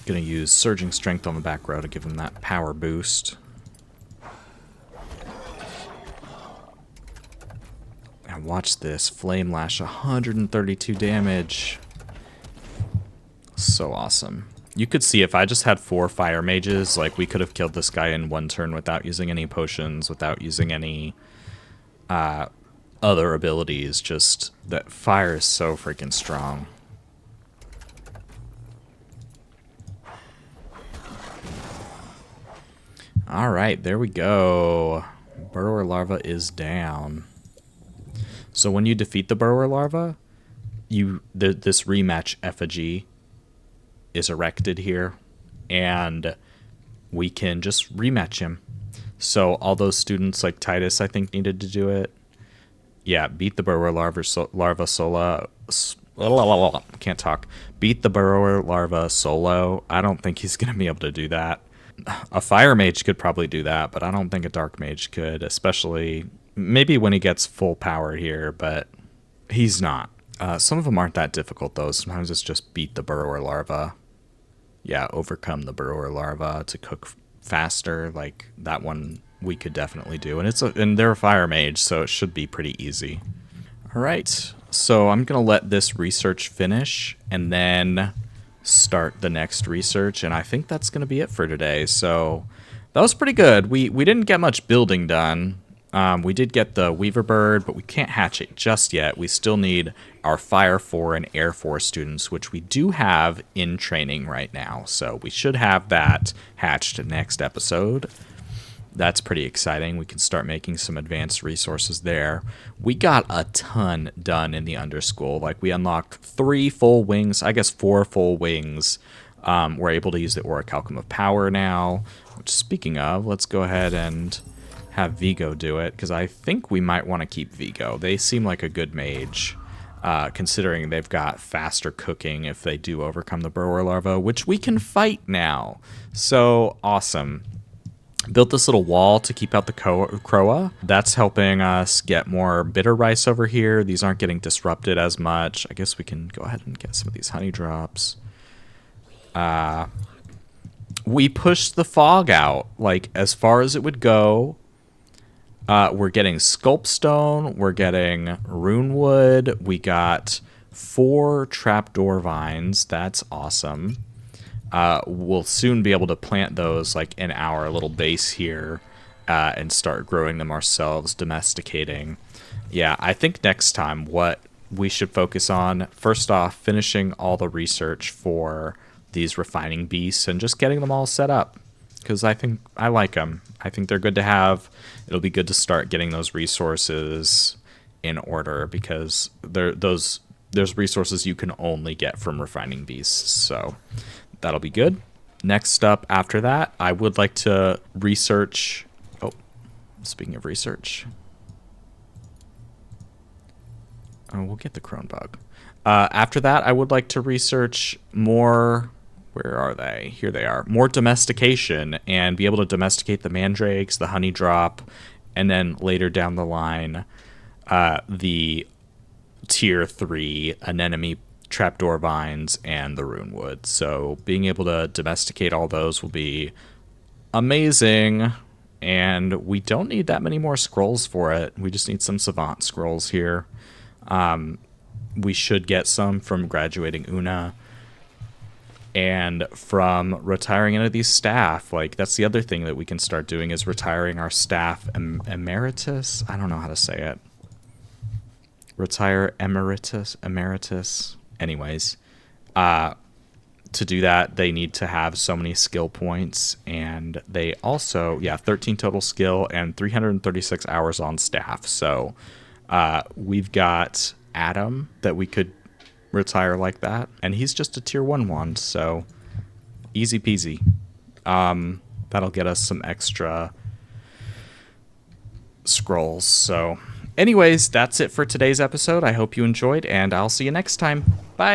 S1: Going to use Surging Strength on the back row to give him that power boost. And watch this. Flame Lash, 132 damage. So awesome. You could see if I just had 4 fire mages, like we could have killed this guy in 1 turn without using any potions, without using any other abilities. Just that fire is so freaking strong. All right, there we go. Burrower Larva is down. So when you defeat the Burrower Larva, this rematch effigy is erected here, and we can just rematch him. So all those students like Titus, I think, needed to do it. Yeah, beat the Burrower Larva solo. Can't talk. Beat the Burrower Larva solo. I don't think he's going to be able to do that. A fire mage could probably do that, but I don't think a dark mage could, especially maybe when he gets full power here, but he's not. Some of them aren't that difficult, though. Sometimes it's just beat the Burrower Larva. Yeah, overcome the Burrower Larva to cook faster. Like, that one we could definitely do. And they're a fire mage, so it should be pretty easy. All right, so I'm going to let this research finish, and then start the next research, and I think that's going to be it for today. So that was pretty good. We didn't get much building done. We did get the Weaver Bird, but we can't hatch it just yet. We still need our Fire 4 and Air 4 students, which we do have in training right now. So we should have that hatched next episode. That's pretty exciting. We can start making some advanced resources there. We got a ton done in the Underschool. Like, we unlocked 3 full wings, I guess 4 full wings. We're able to use the Oraculum of Power now. Which, speaking of, let's go ahead and have Vigo do it, because I think we might want to keep Vigo. They seem like a good mage, considering they've got faster cooking if they do overcome the Burrower Larva, which we can fight now. So, awesome. Built this little wall to keep out the Kora. That's helping us get more bitter rice over here. These aren't getting disrupted as much. I guess we can go ahead and get some of these honey drops. We pushed the fog out, like, as far as it would go. We're getting sculpstone. We're getting runewood. We got 4 trapdoor vines. That's awesome. We'll soon be able to plant those, like, in our little base here and start growing them ourselves, domesticating. Yeah, I think next time what we should focus on, first off, finishing all the research for these refining beasts and just getting them all set up, because I think I like them. I think they're good to have. It'll be good to start getting those resources in order, because there's resources you can only get from refining beasts, so that'll be good. Next up after that, I would like to research... Oh, speaking of research... Oh, we'll get the crone bug. After that, I would like to research more... Where are they? Here they are. More domestication, and be able to domesticate the mandrakes, the honey drop, and then later down the line, the tier 3 anemone trapdoor vines and the runewood. So being able to domesticate all those will be amazing, and we don't need that many more scrolls for it. We just need some savant scrolls here. We should get some from graduating Una and from retiring into these staff. Like, that's the other thing that we can start doing, is retiring our staff emeritus. I don't know how to say it. Retire emeritus. Anyways, to do that, they need to have so many skill points, and they also, 13 total skill and 336 hours on staff. So we've got Adam that we could retire like that, and he's just a tier 1 wand, so easy peasy. That'll get us some extra scrolls. So anyways, that's it for today's episode. I hope you enjoyed, and I'll see you next time. Bye.